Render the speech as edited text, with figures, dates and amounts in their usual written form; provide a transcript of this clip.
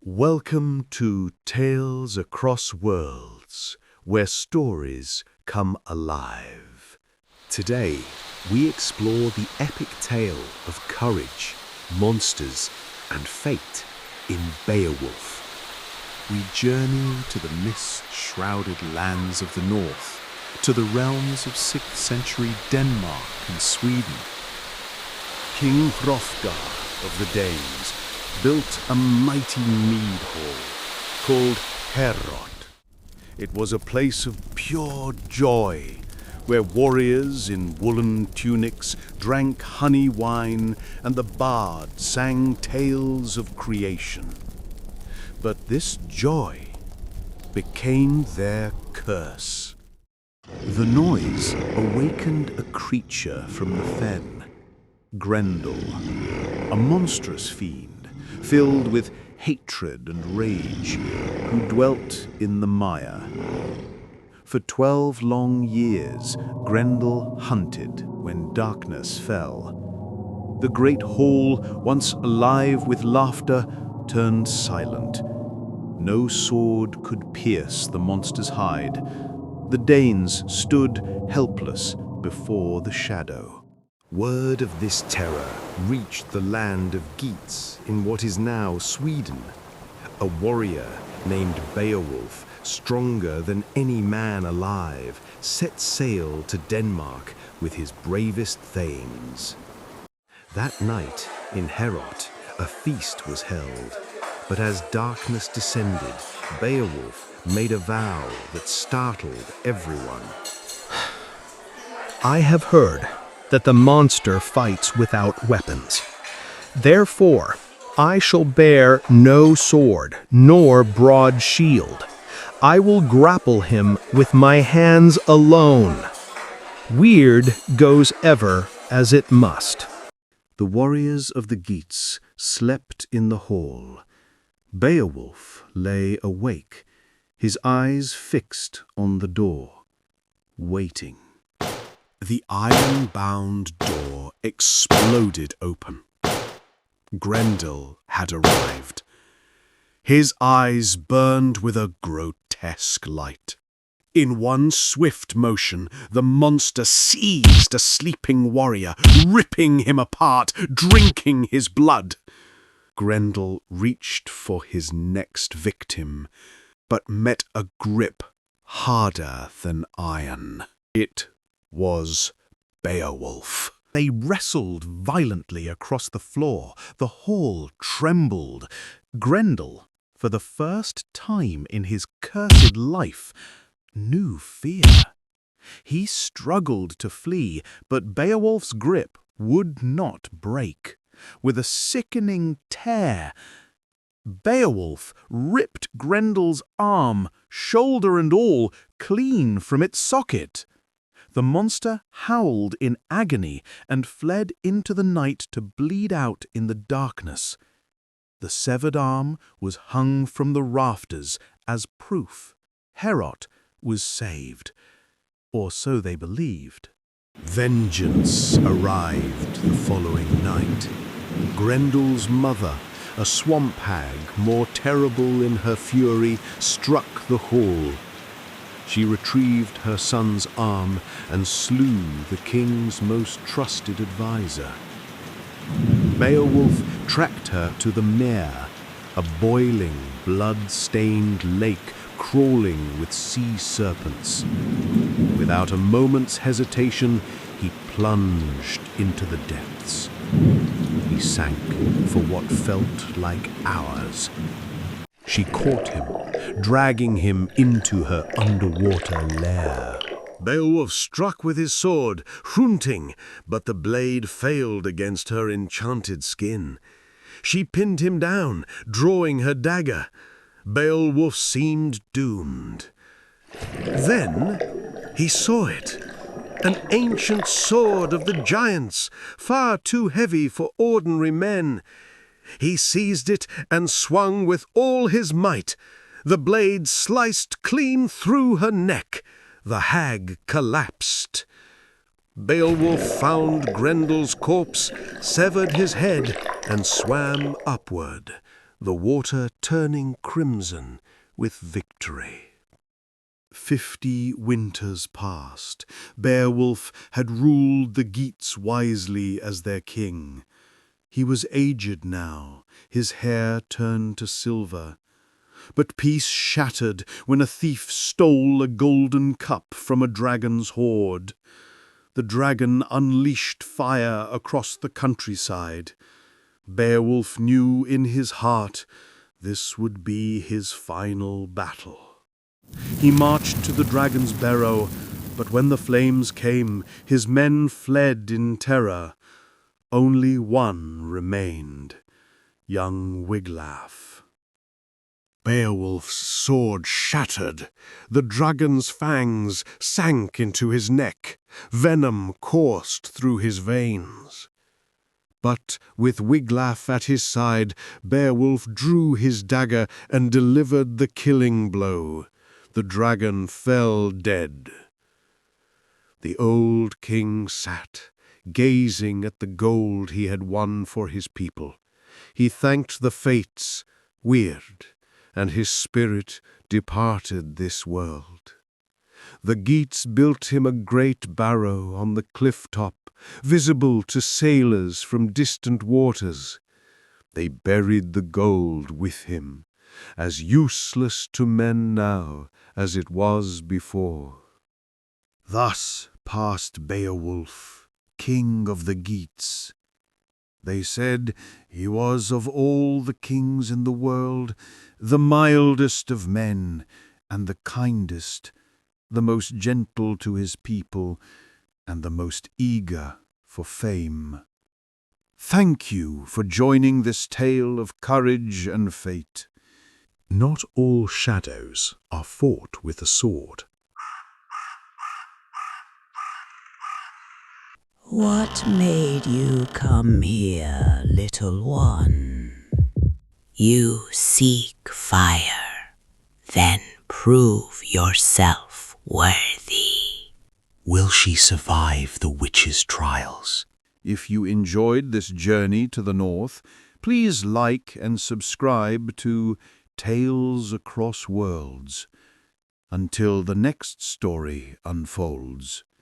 Welcome to Tales Across Worlds, where stories come alive. Today, we explore the epic tale of courage, monsters, and fate in Beowulf. We journey to the mist-shrouded lands of the north, to the realms of 6th century Denmark and Sweden. King Hrothgar of the Danes built a mighty mead hall called Herod. It was a place of pure joy, where warriors in woolen tunics drank honey wine and the bard sang tales of creation. But this joy became their curse. The noise awakened a creature from the fen, Grendel, a monstrous fiend filled with hatred and rage, who dwelt in the mire. For 12 long years, Grendel hunted when darkness fell. The great hall, once alive with laughter, turned silent. No sword could pierce the monster's hide. The Danes stood helpless before the shadow. Word of this terror reached the land of Geats in what is now Sweden. A warrior named Beowulf, stronger than any man alive, set sail to Denmark with his bravest thanes. That night in Herod, a feast was held, but as darkness descended, Beowulf made a vow that startled everyone. I have heard that the monster fights without weapons. Therefore, I shall bear no sword, nor broad shield. I will grapple him with my hands alone. Weird goes ever as it must. The warriors of the Geats slept in the hall. Beowulf lay awake, his eyes fixed on the door, waiting. The iron-bound door exploded open. Grendel had arrived. His eyes burned with a grotesque light. In one swift motion, the monster seized a sleeping warrior, ripping him apart, drinking his blood. Grendel reached for his next victim, but met a grip harder than iron. It was Beowulf. They wrestled violently across the floor. The hall trembled. Grendel, for the first time in his cursed life, knew fear. He struggled to flee, but Beowulf's grip would not break. With a sickening tear, Beowulf ripped Grendel's arm, shoulder and all, clean from its socket. The monster howled in agony and fled into the night to bleed out in the darkness. The severed arm was hung from the rafters as proof Herod was saved, or so they believed. Vengeance arrived the following night. Grendel's mother, a swamp hag more terrible in her fury, struck the hall. She retrieved her son's arm and slew the king's most trusted advisor. Beowulf tracked her to the mere, a boiling, blood-stained lake crawling with sea serpents. Without a moment's hesitation, he plunged into the depths. He sank for what felt like hours. She caught him, dragging him into her underwater lair. Beowulf struck with his sword, Hrunting, but the blade failed against her enchanted skin. She pinned him down, drawing her dagger. Beowulf seemed doomed. Then he saw it, an ancient sword of the giants, far too heavy for ordinary men. He seized it and swung with all his might. The blade sliced clean through her neck. The hag collapsed. Beowulf found Grendel's corpse, severed his head, and swam upward. the water turning crimson with victory. 50 winters passed. Beowulf had ruled the Geats wisely as their king. He was aged now, his hair turned to silver. But peace shattered when a thief stole a golden cup from a dragon's hoard. The dragon unleashed fire across the countryside. Beowulf knew in his heart this would be his final battle. He marched to the dragon's barrow, but when the flames came, his men fled in terror. Only one remained, young Wiglaf. Beowulf's sword shattered. The dragon's fangs sank into his neck. Venom coursed through his veins. But with Wiglaf at his side, Beowulf drew his dagger and delivered the killing blow. The dragon fell dead. The old king sat, gazing at the gold he had won for his people. He thanked the fates, weird, and his spirit departed this world. The Geats built him a great barrow on the cliff top, visible to sailors from distant waters. They buried the gold with him, as useless to men now as it was before. Thus passed Beowulf, king of the Geats. They said he was of all the kings in the world the mildest of men and the kindest, the most gentle to his people, and the most eager for fame. Thank you for joining this tale of courage and fate. Not all shadows are fought with a sword. What made you come here, little one? You seek fire, then prove yourself worthy. Will she survive the witch's trials? If you enjoyed this journey to the north, please like and subscribe to Tales Across Worlds. Until the next story unfolds.